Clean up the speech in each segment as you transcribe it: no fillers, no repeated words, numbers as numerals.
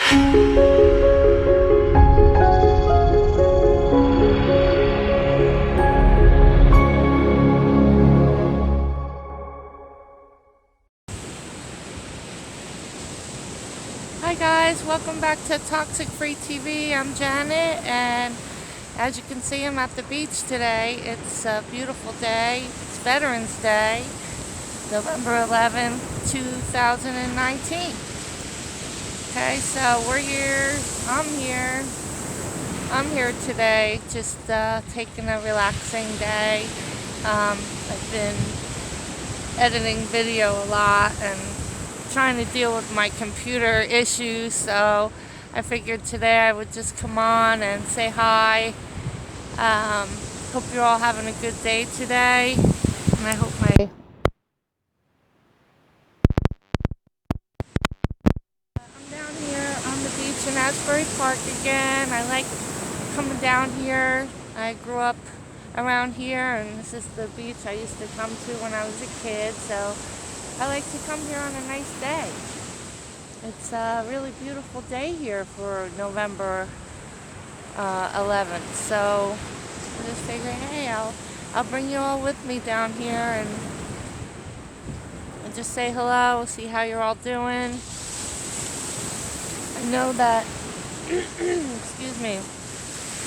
Hi guys, welcome back to Toxic Free TV. I'm Janet, and as you can see, I'm at the beach today. It's a beautiful day. It's Veterans Day, November 11, 2019. Okay, so we're here. I'm here today, just taking a relaxing day. I've been editing video a lot and trying to deal with my computer issues, so I figured today I would just come on and say hi. Hope you're all having a good day today, and I hope I'm down here on the beach in Asbury Park again. I like coming down here. I grew up around here, and this is the beach I used to come to when I was a kid, so I like to come here on a nice day. It's a really beautiful day here for November 11th. So I'm just figuring, hey, I'll bring you all with me down here and just say hello, see how you're all doing. I know that, excuse me,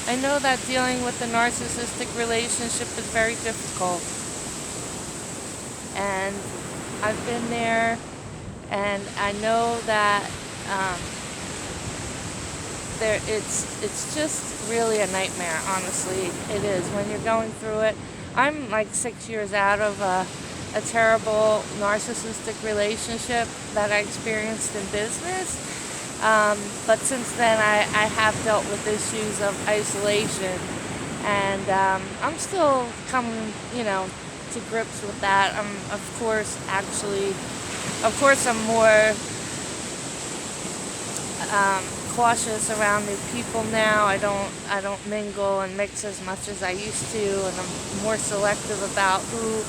I know that dealing with a narcissistic relationship is very difficult. And I've been there, and I know that it's just really a nightmare, honestly. It is. When you're going through it, I'm like 6 years out of a terrible narcissistic relationship that I experienced in business. But since then, I have dealt with issues of isolation, and I'm still coming, to grips with that. Of course, I'm more cautious around new people now. I don't mingle and mix as much as I used to, and I'm more selective about who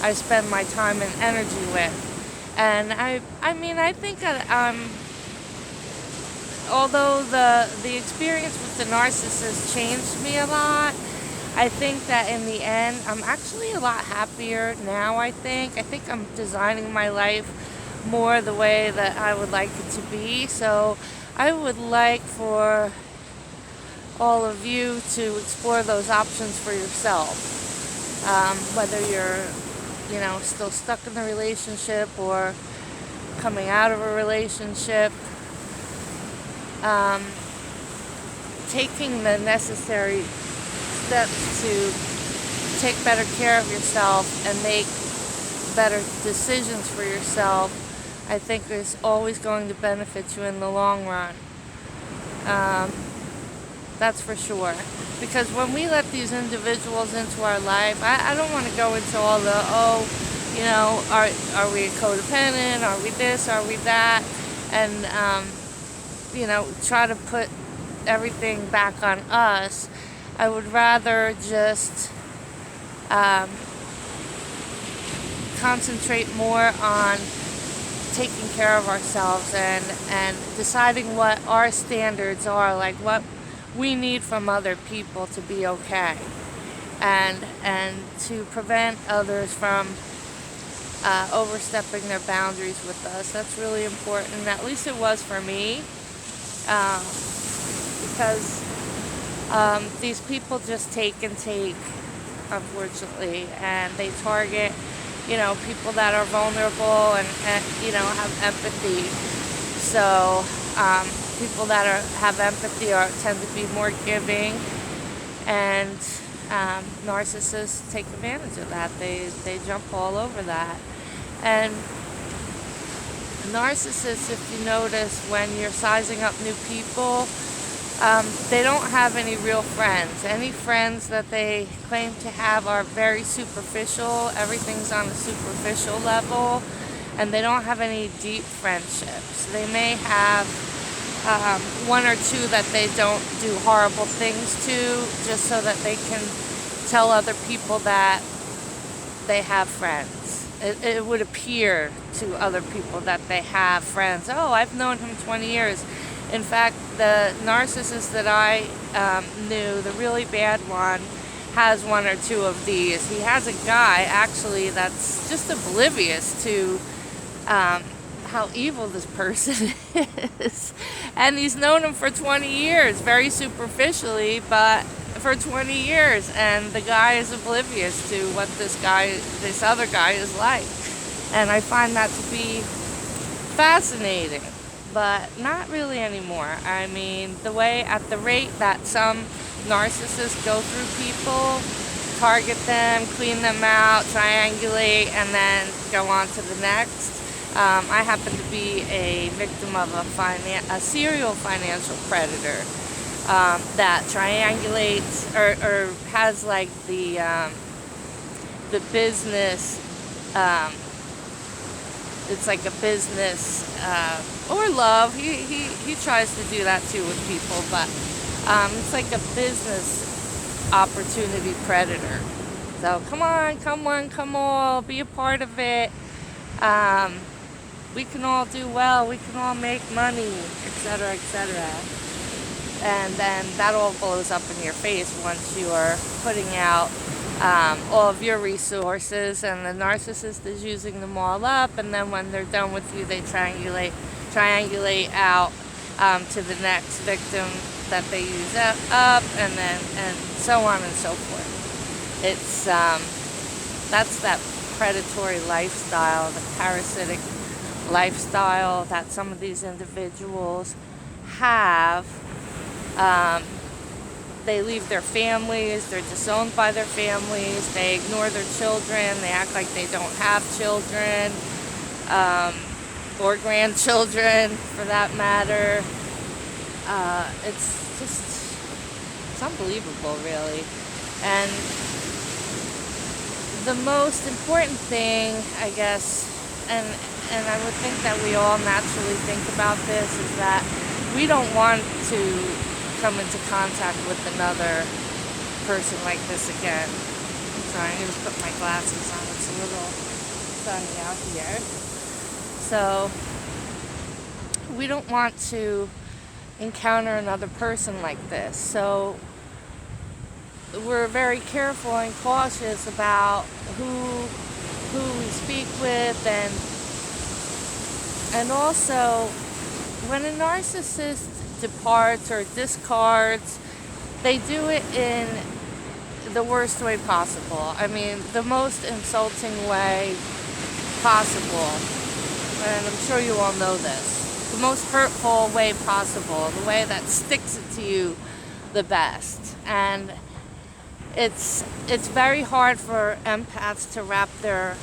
I spend my time and energy with. And I think although the experience with the narcissist changed me a lot, I think that in the end, I'm actually a lot happier now, I think. I think I'm designing my life more the way that I would like it to be. So I would like for all of you to explore those options for yourself. Whether you're, still stuck in the relationship or coming out of a relationship. Taking the necessary steps to take better care of yourself and make better decisions for yourself, I think is always going to benefit you in the long run. That's for sure. Because when we let these individuals into our life, I don't want to go into all the, are we codependent? Are we this? Are we that? And, try to put everything back on us. I would rather just concentrate more on taking care of ourselves and deciding what our standards are, like what we need from other people to be okay, and to prevent others from overstepping their boundaries with us. That's really important. At least it was for me, because these people just take and take, unfortunately, and they target, people that are vulnerable and have empathy. So people that have empathy tend to be more giving, and narcissists take advantage of that. They jump all over that. And narcissists, if you notice, when you're sizing up new people, they don't have any real friends. Any friends that they claim to have are very superficial. Everything's on a superficial level, and they don't have any deep friendships. They may have one or two that they don't do horrible things to, just so that they can tell other people that they have friends. It would appear to other people that they have friends. Oh, I've known him 20 years. In fact, the narcissist that I knew, the really bad one, has one or two of these. He has a guy, actually, that's just oblivious to how evil this person is. And he's known him for 20 years, very superficially, but for 20 years. And the guy is oblivious to what this other guy is like. And I find that to be fascinating, but not really anymore. I mean, at the rate that some narcissists go through people, target them, clean them out, triangulate, and then go on to the next. I happen to be a victim of a serial financial predator that triangulates or has like the business. It's like a business or love. He tries to do that too with people, but it's like a business opportunity predator. So come on, be a part of it. We can all do well. We can all make money, etc., etc. And then that all blows up in your face once you are putting out all of your resources, and the narcissist is using them all up, and then when they're done with you, they triangulate out to the next victim that they use up, and so on and so forth. It's that's that predatory lifestyle, the parasitic lifestyle that some of these individuals have. They leave their families, they're disowned by their families, they ignore their children, they act like they don't have children, or grandchildren for that matter. It's unbelievable, really. And the most important thing, I guess, and I would think that we all naturally think about this, is that we don't want to come into contact with another person like this again. I'm sorry, I'm going to put my glasses on. It's a little sunny out here. So, we don't want to encounter another person like this. So, we're very careful and cautious about who we speak with, and also when a narcissist departs or discards, they do it in the worst way possible. I mean, the most insulting way possible. And I'm sure you all know this. The most hurtful way possible. The way that sticks it to you the best. And it's very hard for empaths to wrap their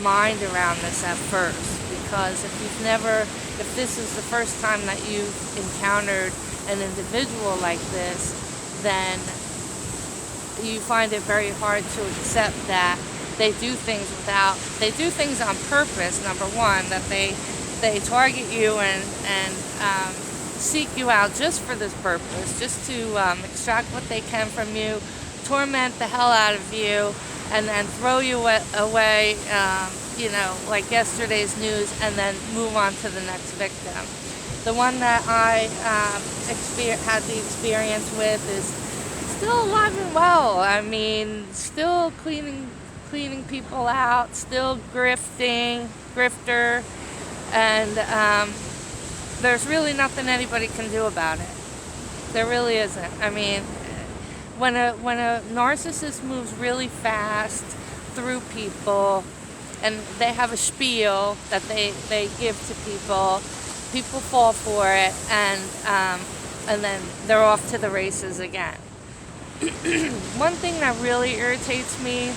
mind around this at first. Because if this is the first time that you've encountered an individual like this, then you find it very hard to accept that they do things on purpose, number one, that they target you and seek you out just for this purpose, just to extract what they can from you, torment the hell out of you, and then throw you away, like yesterday's news, and then move on to the next victim. The one that I had the experience with is still alive and well. I mean, still cleaning people out, still grifter, and there's really nothing anybody can do about it. There really isn't. I mean, when a narcissist moves really fast through people, and they have a spiel that they give to people fall for it, and then they're off to the races again. One thing that really irritates me,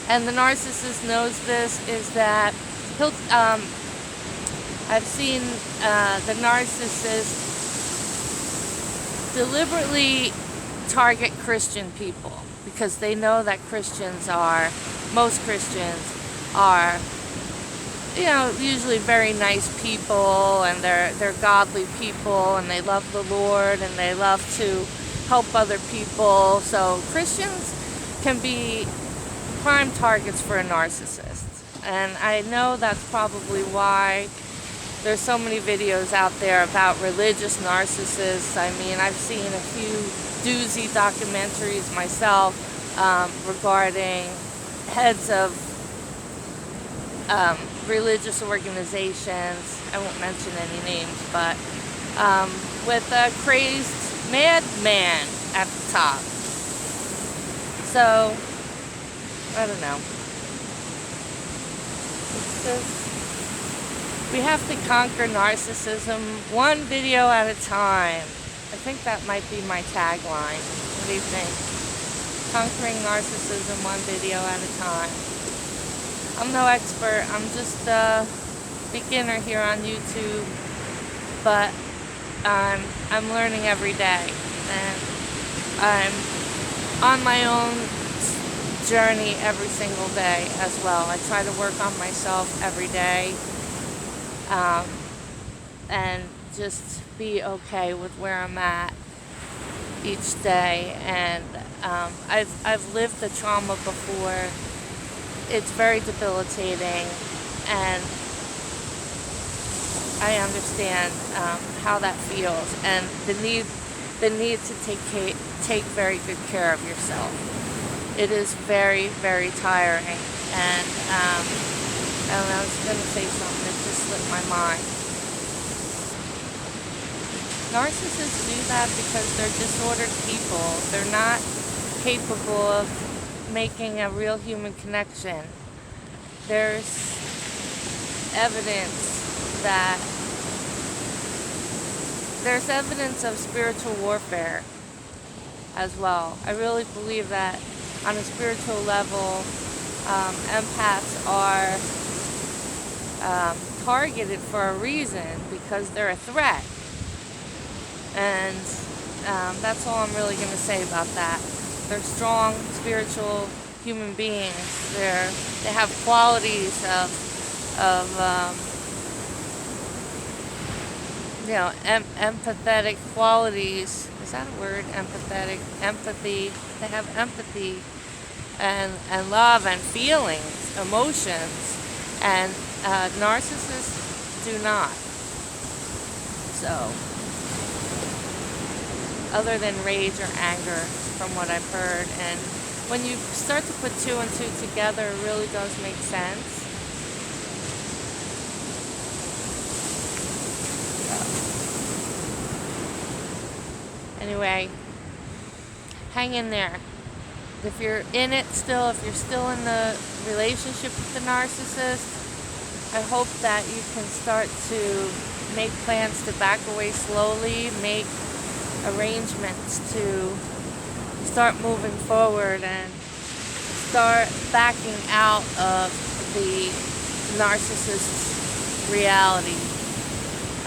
and the narcissist knows this, is that I've seen the narcissist deliberately target Christian people because they know that most Christians are, usually very nice people, and they're godly people, and they love the Lord, and they love to help other people. So Christians can be prime targets for a narcissist. And I know that's probably why there's so many videos out there about religious narcissists. I mean, I've seen a few doozy documentaries myself regarding heads of religious organizations. I won't mention any names, but with a crazed madman at the top. So, I don't know. It's just, we have to conquer narcissism one video at a time. I think that might be my tagline. What do you think? Conquering narcissism one video at a time. I'm no expert. I'm just a beginner here on YouTube, but I'm learning every day, and I'm on my own journey every single day as well. I try to work on myself every day, and just be okay with where I'm at each day. And I've lived the trauma before. It's very debilitating, and I understand how that feels, and the need to take very good care of yourself. It is very, very tiring, and I don't know, I was going to say something, it just slipped my mind. Narcissists do that because they're disordered people. They're not capable of making a real human connection. There's evidence of spiritual warfare as well. I really believe that on a spiritual level, empaths are targeted for a reason, because they're a threat. And that's all I'm really going to say about that. They're strong, spiritual human beings. They have qualities of empathetic qualities. Is that a word? Empathetic, empathy. They have empathy and love and feelings, emotions, and narcissists do not. So, other than rage or anger, from what I've heard, and when you start to put two and two together, it really does make sense. Anyway, hang in there. If you're in it still, if you're still in the relationship with the narcissist, I hope that you can start to make plans to back away slowly, make arrangements to start moving forward, and start backing out of the narcissist's reality.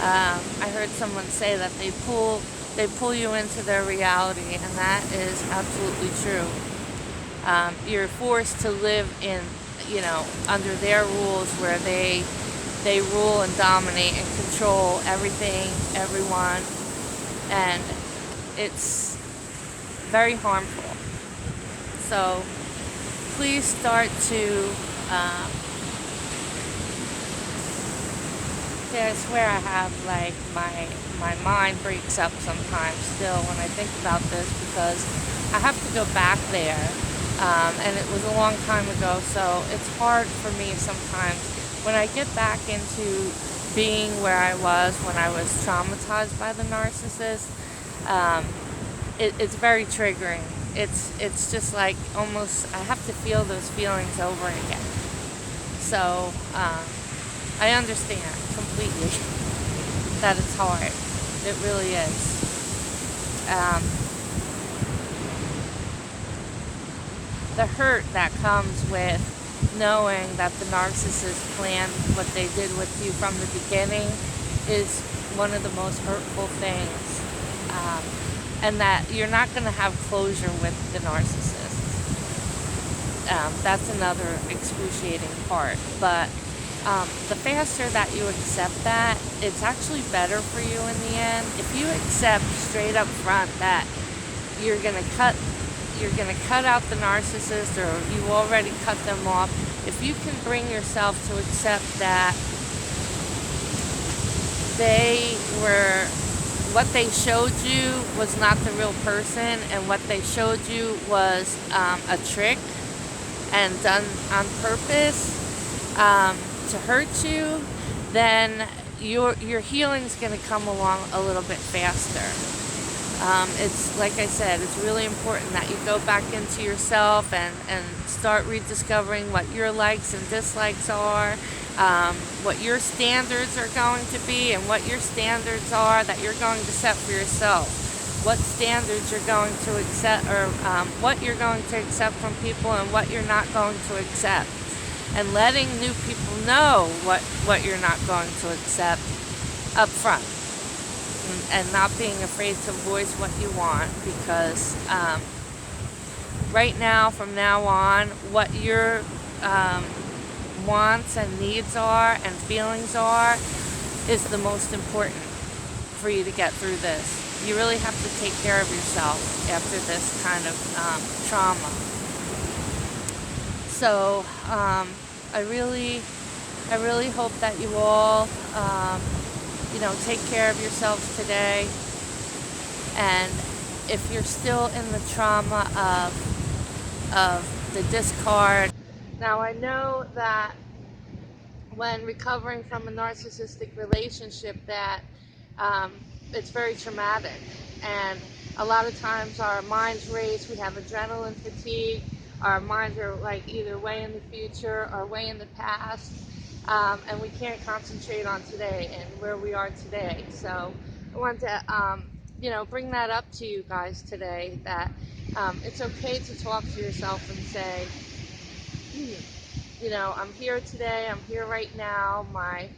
I heard someone say that they pull you into their reality, and that is absolutely true. You're forced to live in, under their rules, where they rule and dominate and control everything, everyone, and it's very harmful. So please start to I swear I have, like, my mind breaks up sometimes still when I think about this, because I have to go back there, and it was a long time ago, so it's hard for me sometimes when I get back into being where I was when I was traumatized by the narcissist. It's very triggering. It's just like almost I have to feel those feelings over again. So I understand completely that it's hard. It really is. The hurt that comes with knowing that the narcissist planned what they did with you from the beginning is one of the most hurtful things. And that you're not going to have closure with the narcissist. That's another excruciating part. But the faster that you accept that, it's actually better for you in the end. If you accept straight up front that you're going to cut out the narcissist, or you already cut them off, if you can bring yourself to accept that they were, what they showed you was not the real person, and what they showed you was a trick and done on purpose to hurt you, then your healing's going to come along a little bit faster. It's like I said, it's really important that you go back into yourself and start rediscovering what your likes and dislikes are, what your standards are going to be, and what your standards are that you're going to set for yourself. What standards you're going to accept, or what you're going to accept from people and what you're not going to accept. And letting new people know what you're not going to accept up front. And not being afraid to voice what you want, because right now, from now on, what your wants and needs are and feelings are is the most important for you to get through this. You really have to take care of yourself after this kind of trauma. So I really hope that you all take care of yourselves today. And if you're still in the trauma of the discard, now I know that when recovering from a narcissistic relationship, that it's very traumatic, and a lot of times our minds race. We have adrenaline fatigue. Our minds are like either way in the future or way in the past. And we can't concentrate on today and where we are today. So I wanted to, bring that up to you guys today, that it's okay to talk to yourself and say, I'm here today, I'm here right now, my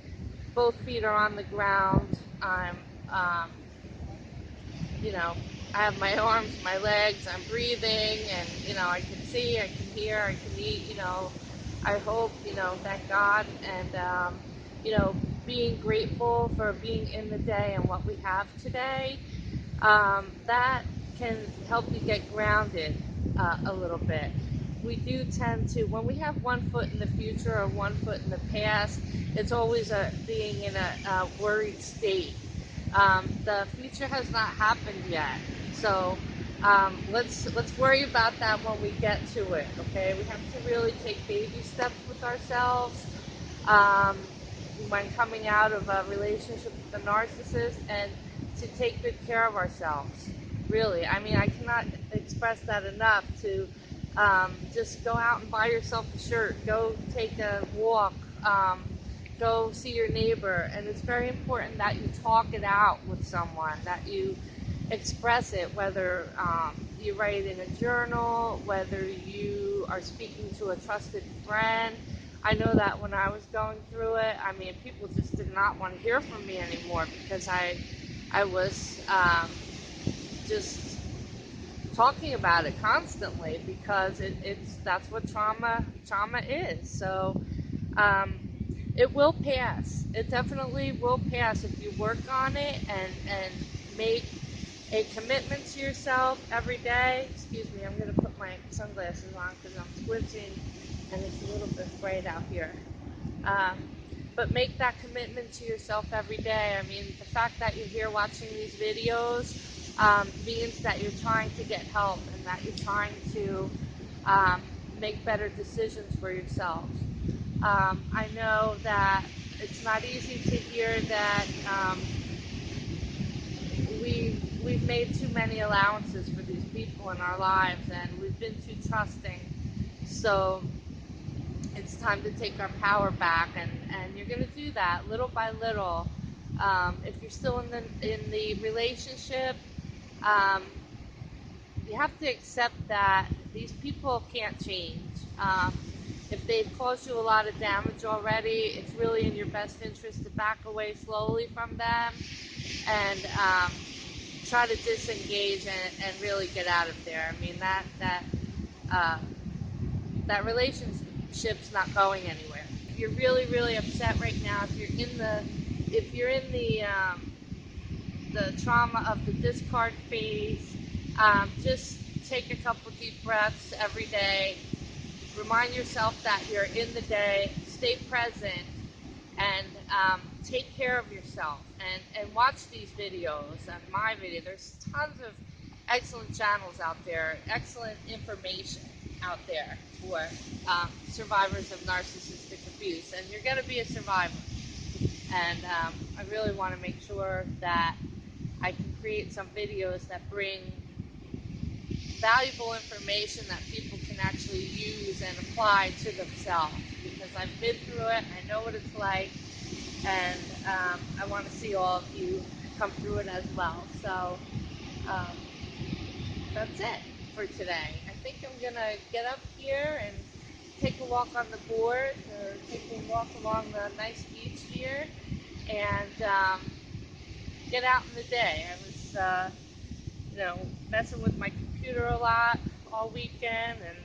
both feet are on the ground, I'm, I have my arms, my legs, I'm breathing, and, I can see, I can hear, I can eat, I hope, thank God, and, being grateful for being in the day and what we have today, that can help you get grounded a little bit. We do tend to, when we have one foot in the future or one foot in the past, it's always being in a worried state. The future has not happened yet, so let's worry about that when we get to it. Okay, we have to really take baby steps with ourselves when coming out of a relationship with a narcissist, and to take good care of ourselves. Really, I mean, I cannot express that enough. To just go out and buy yourself a shirt, go take a walk, go see your neighbor, and it's very important that you talk it out with someone, that you express it, whether you write it in a journal, whether you are speaking to a trusted friend. I know that when I was going through it, I mean, people just did not want to hear from me anymore, because I was just talking about it constantly, because that's what trauma is. So it will pass. It definitely will pass if you work on it and make a commitment to yourself every day. Excuse me, I'm going to put my sunglasses on because I'm squinting and it's a little bit bright out here. But make that commitment to yourself every day. I mean, the fact that you're here watching these videos means that you're trying to get help, and that you're trying to make better decisions for yourself. I know that it's not easy to hear that we've made too many allowances for these people in our lives, and we've been too trusting. So it's time to take our power back, and you're going to do that little by little. If you're still in the relationship, you have to accept that these people can't change. If they've caused you a lot of damage already, it's really in your best interest to back away slowly from them, and try to disengage and really get out of there. I mean, that relationship's not going anywhere. If you're really, really upset right now, if you're in the trauma of the discard phase, just take a couple deep breaths every day. Remind yourself that you're in the day. Stay present, and take care of yourself. and watch these videos and my video. There's tons of excellent channels out there, excellent information out there for survivors of narcissistic abuse. And you're going to be a survivor. And I really want to make sure that I can create some videos that bring valuable information that people can actually use and apply to themselves, because I've been through it, I know what it's like, and I want to see all of you come through it as well. So um, that's it for today. I think I'm going to get up here and take a walk on the board, or take a walk along the nice beach here, and get out in the day. I was messing with my computer a lot all weekend and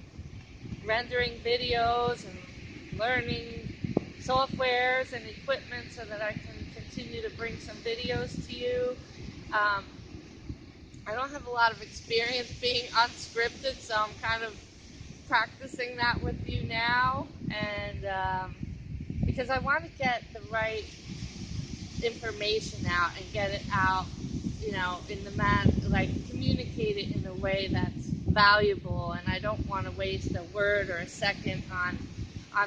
rendering videos and learning softwares and equipment so that I can continue to bring some videos to you. I don't have a lot of experience being unscripted, so I'm kind of practicing that with you now, and because I want to get the right information out and get it out, in the communicate it in a way that's valuable, and I don't want to waste a word or a second on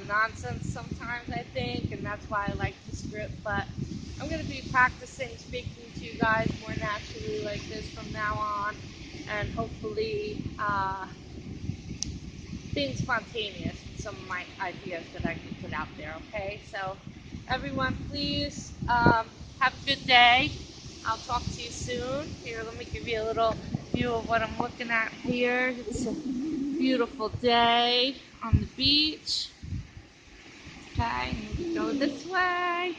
nonsense sometimes, I think, and that's why I like to script. But I'm going to be practicing speaking to you guys more naturally like this from now on, and hopefully being spontaneous with some of my ideas that I can put out there, okay? So everyone, please have a good day. I'll talk to you soon. Here, let me give you a little view of what I'm looking at here. It's a beautiful day on the beach. Okay, go this way.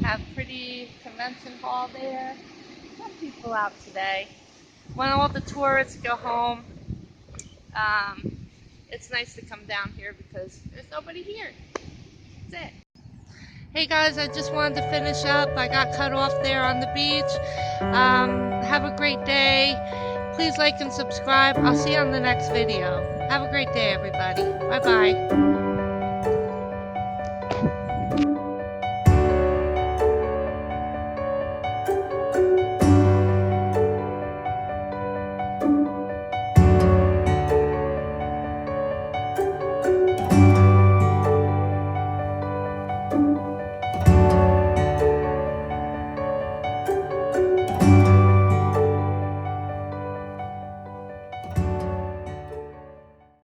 Have pretty convention hall there. Some people out today. When all the tourists go home, it's nice to come down here because there's nobody here. That's it. Hey guys, I just wanted to finish up. I got cut off there on the beach. Have a great day. Please like and subscribe. I'll see you on the next video. Have a great day, everybody. Bye-bye.